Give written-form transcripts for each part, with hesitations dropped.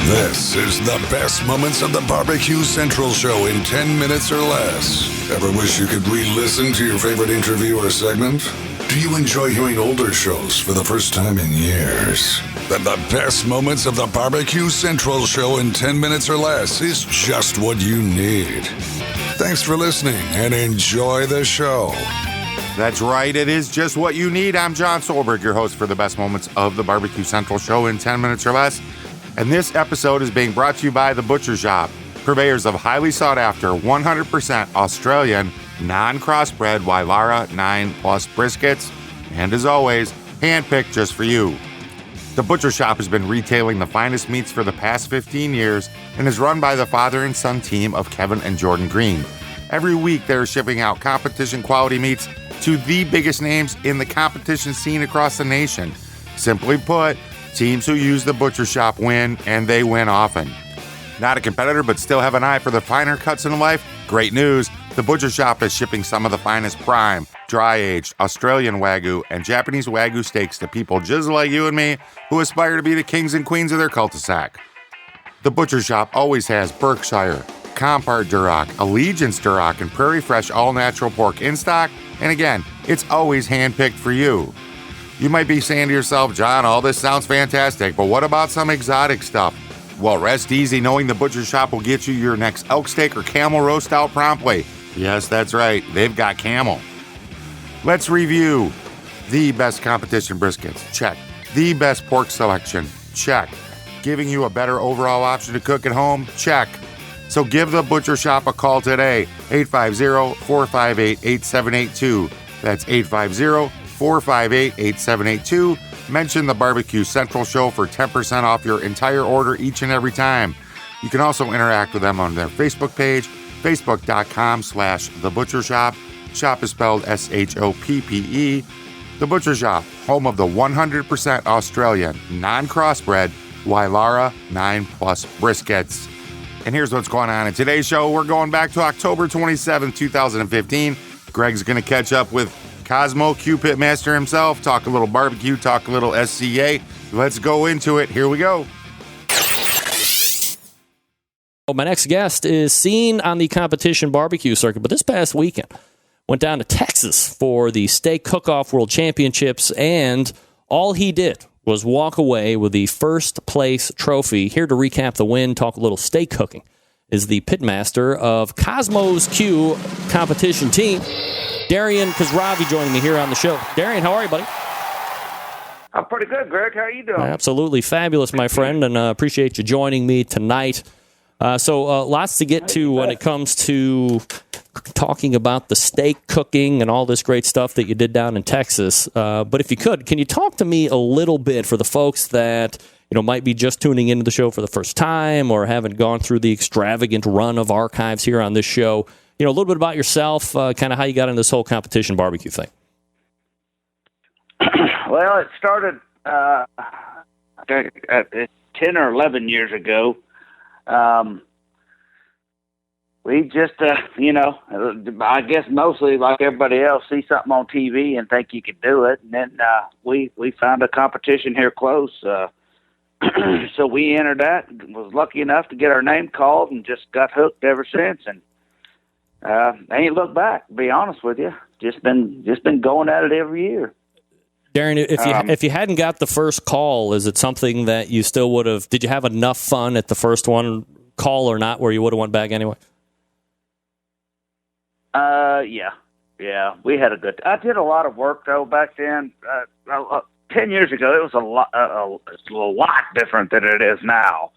This is the best moments of the BBQ Central Show in 10 minutes or less. Ever wish you could re-listen to your favorite interview or segment? Do you enjoy hearing older shows for the first time in years? Then the best moments of the BBQ Central Show in 10 minutes or less is just what you need. Thanks for listening and enjoy the show. That's right, it is just what you need. I'm John Solberg, your host for the best moments of the BBQ Central Show in 10 minutes or less. And this episode is being brought to you by The Butcher Shop, purveyors of highly sought-after 100% Australian non-crossbred Wylara 9 Plus briskets, and as always, handpicked just for you. The Butcher Shop has been retailing the finest meats for the past 15 years and is run by the father and son team of Kevin and Jordan Green. Every week they're shipping out competition quality meats to the biggest names in the competition scene across the nation. Simply put, teams who use the Butcher Shop win, and they win often. Not a competitor, but still have an eye for the finer cuts in life? Great news! The Butcher Shop is shipping some of the finest prime, dry-aged, Australian Wagyu, and Japanese Wagyu steaks to people just like you and me who aspire to be the kings and queens of their cul-de-sac. The Butcher Shop always has Berkshire, Compart Duroc, Allegiance Duroc, and Prairie Fresh all-natural pork in stock, and again, it's always handpicked for you. You might be saying to yourself, John, all this sounds fantastic, but what about some exotic stuff? Well, rest easy knowing the Butcher Shop will get you your next elk steak or camel roast out promptly. Yes, that's right, they've got camel. Let's review. The best competition briskets, check. The best pork selection, check. Giving you a better overall option to cook at home, check. So give the Butcher Shop a call today, 850-458-8782. That's 850-458-8782. Mention the BBQ Central Show for 10% off your entire order each and every time. You can also interact with them on their Facebook page, facebook.com/thebutchershop. Shop is spelled S-H-O-P-P-E. The Butcher Shop, home of the 100% Australian, non-crossbred Wylara 9 Plus briskets. And here's what's going on in today's show. We're going back to October 27, 2015. Greg's going to catch up with Kosmo, Q pitmaster himself, talk a little barbecue, talk a little SCA. Let's go into it. Here we go. Well, my next guest is seen on the competition barbecue circuit, but this past weekend went down to Texas for the Steak Cook-Off World Championships, and all he did was walk away with the first place trophy. Here to recap the win, talk a little steak cooking, is the pitmaster of Kosmo's Q competition team, Darian Khosravi, joining me here on the show. Darian, how are you, buddy? I'm pretty good, Greg. How are you doing? Absolutely fabulous, my friend, and appreciate you joining me tonight. So lots to get to when it comes to talking about the steak cooking and all this great stuff that you did down in Texas. But if you could, can you talk to me a little bit for the folks that might be just tuning into the show for the first time or haven't gone through the extravagant run of archives here on this show? A little bit about yourself, kind of how you got into this whole competition barbecue thing. Well, it started 10 or 11 years ago. We just, I guess mostly like everybody else, see something on TV and think you could do it. And then we found a competition here close. So we entered that, was lucky enough to get our name called, and just got hooked ever since. And I ain't looked back, to be honest with you. Just been going at it every year. Darren, if you hadn't got the first call, is it something that you still would have? Did you have enough fun at the first one, call or not, where you would have went back anyway? Yeah. We had a good. I did a lot of work though back then. 10 years ago, it was a lot different than it is now.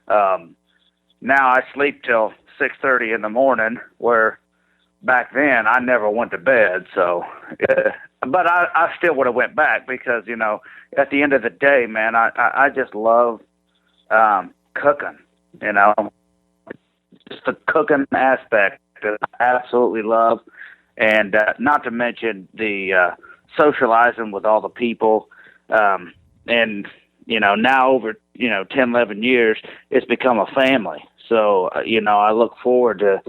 Now I sleep till 6:30 in the morning, where back then I never went to bed. So, but I still would have went back because at the end of the day, man, I just love cooking. Just the cooking aspect that I absolutely love, and not to mention the socializing with all the people. And now over 10, 11 years, it's become a family. So I look forward to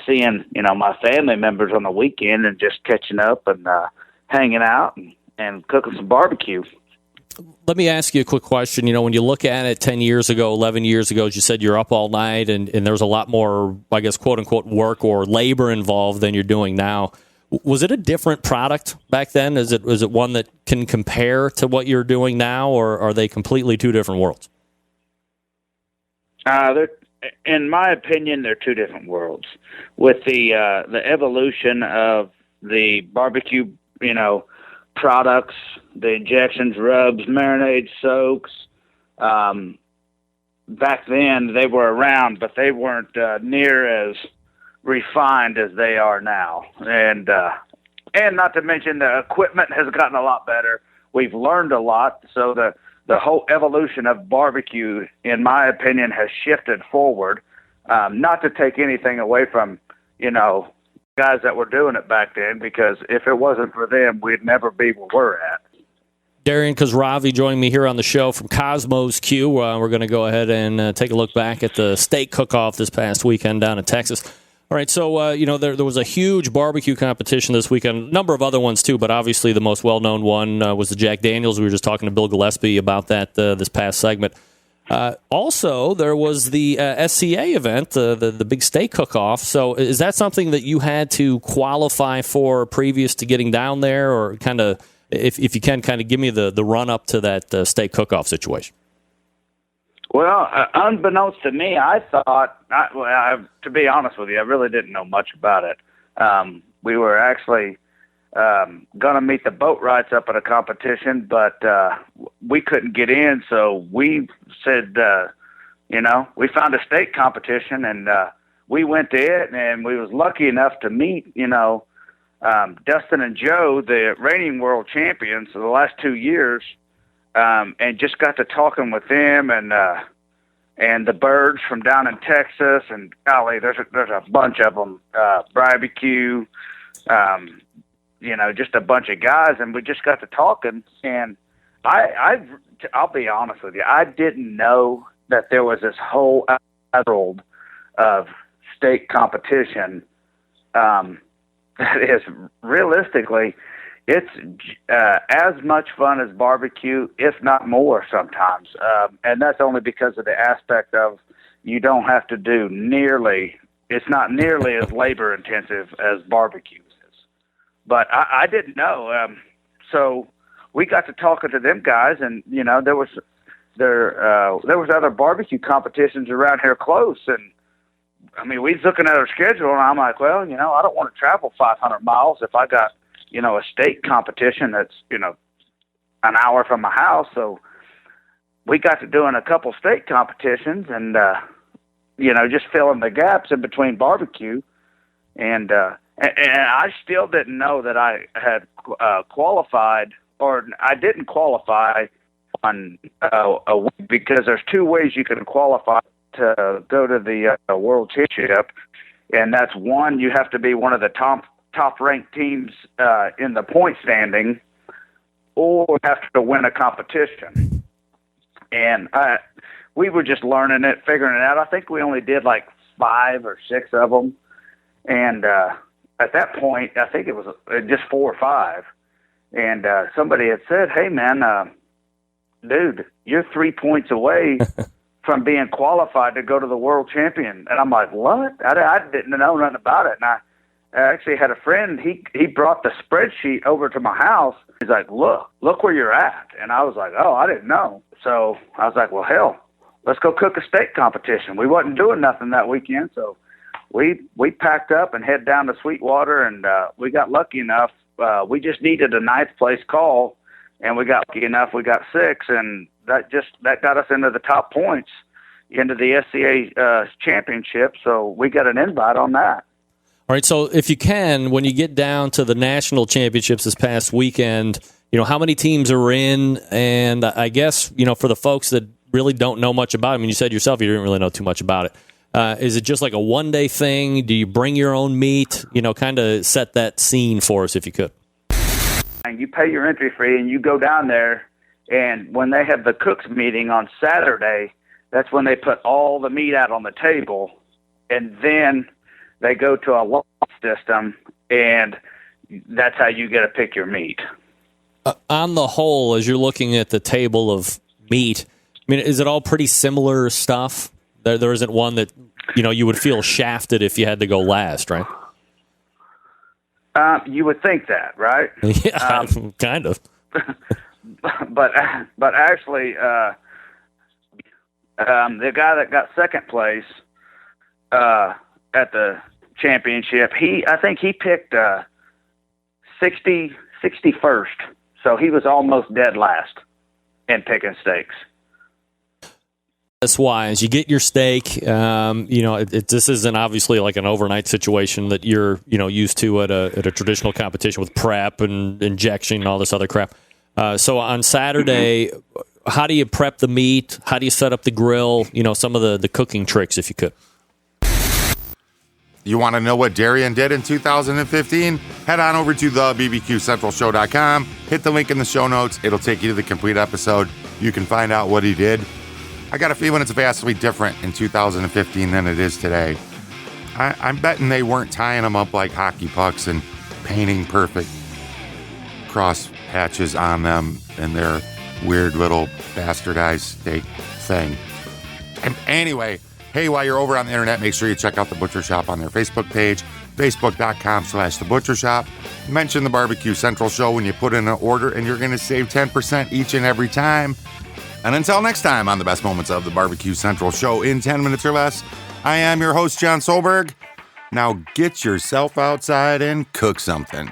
seeing my family members on the weekend and just catching up and hanging out and cooking some barbecue. Let me ask you a quick question. When you look at it 10 years ago, 11 years ago, as you said, you're up all night and there was a lot more, I guess, quote unquote, work or labor involved than you're doing now. Was it a different product back then? Is it one that can compare to what you're doing now, or are they completely two different worlds? In my opinion, they're two different worlds. With the evolution of the barbecue, products, the injections, rubs, marinades, soaks. Back then, they were around, but they weren't near as refined as they are now. And not to mention the equipment has gotten a lot better. We've learned a lot, so the whole evolution of barbecue, in my opinion, has shifted forward. Not to take anything away from, guys that were doing it back then, because if it wasn't for them, we'd never be where we're at. Darian Khosravi joining me here on the show from Kosmo's Q. We're going to go ahead and take a look back at the steak cook-off this past weekend down in Texas. All right, so, there was a huge barbecue competition this weekend, a number of other ones too, but obviously the most well-known one was the Jack Daniels. We were just talking to Bill Gillespie about that this past segment. Also, there was the SCA event, the big steak cook-off. So is that something that you had to qualify for previous to getting down there, or kind of, if you can, kind of give me the run-up to that steak cook-off situation? Well, unbeknownst to me, I thought, to be honest with you, I really didn't know much about it. We were actually going to meet the boatwrights up at a competition, but we couldn't get in, so we said, we found a steak competition, and we went to it, and we was lucky enough to meet, Dustin and Joe, the reigning world champions of the last 2 years, and just got to talking with them and the birds from down in Texas, and golly, there's a bunch of them, BBQ, just a bunch of guys, and we just got to talking, and I'll be honest with you, I didn't know that there was this whole world of steak competition. That is, realistically, it's as much fun as barbecue, if not more sometimes. And that's only because of the aspect of you don't have to do it's not nearly as labor intensive as barbecue is. But I didn't know. So we got to talking to them guys, and, there was other barbecue competitions around here close. And I mean, we was looking at our schedule, and I'm like, well, I don't want to travel 500 miles if I got, a steak competition that's, an hour from my house. So we got to doing a couple steak competitions and, just filling the gaps in between barbecue. And I still didn't know that I had qualified, or I didn't qualify on a week, because there's 2 ways you can qualify to go to the World Championship. And that's one, you have to be one of the top-ranked teams in the point standing, or have to win a competition. And we were just learning it, figuring it out. I think we only did like 5 or 6 of them. And at that point, I think it was just 4 or 5. And somebody had said, hey, man, dude, you're 3 points away from being qualified to go to the world champion. And I'm like, what? I didn't know nothing about it. And I actually had a friend, he brought the spreadsheet over to my house. He's like, look where you're at. And I was like, oh, I didn't know. So I was like, well, hell, let's go cook a steak competition. We wasn't doing nothing that weekend, so we packed up and head down to Sweetwater, and we got lucky enough. We just needed a 9th place call, and we got lucky enough. We got 6, and that got us into the top points into the SCA championship. So we got an invite on that. All right, so if you can, when you get down to the national championships this past weekend, how many teams are in? And I guess, for the folks that really don't know much about it, I mean, you said yourself you didn't really know too much about it. Is it just like a one-day thing? Do you bring your own meat? Kind of set that scene for us if you could. And you pay your entry fee and you go down there, and when they have the cooks meeting on Saturday, that's when they put all the meat out on the table, and then they go to a lot system, and that's how you get to pick your meat. on the whole, as you're looking at the table of meat, I mean, is it all pretty similar stuff? There isn't one that, you would feel shafted if you had to go last, right? You would think that, right? Yeah, kind of. But actually, the guy that got second place at the championship, I think he picked 61st, so he was almost dead last in picking steaks. That's why, as you get your steak, this isn't obviously like an overnight situation that you're, used to at a traditional competition with prep and injection and all this other crap. So on Saturday, how do you prep the meat? How do you set up the grill? Some of the cooking tricks, if you could. You want to know what Darian did in 2015? Head on over to the BBQCentralShow.com. Hit the link in the show notes. It'll take you to the complete episode. You can find out what he did. I got a feeling it's vastly different in 2015 than it is today. I'm betting they weren't tying them up like hockey pucks and painting perfect cross hatches on them and their weird little bastardized steak thing. And anyway, hey, while you're over on the internet, make sure you check out The Butcher Shop on their Facebook page, facebook.com/The Butcher Shop. Mention the Barbecue Central Show when you put in an order, and you're going to save 10% each and every time. And until next time on the best moments of the Barbecue Central Show in 10 minutes or less, I am your host, John Solberg. Now get yourself outside and cook something.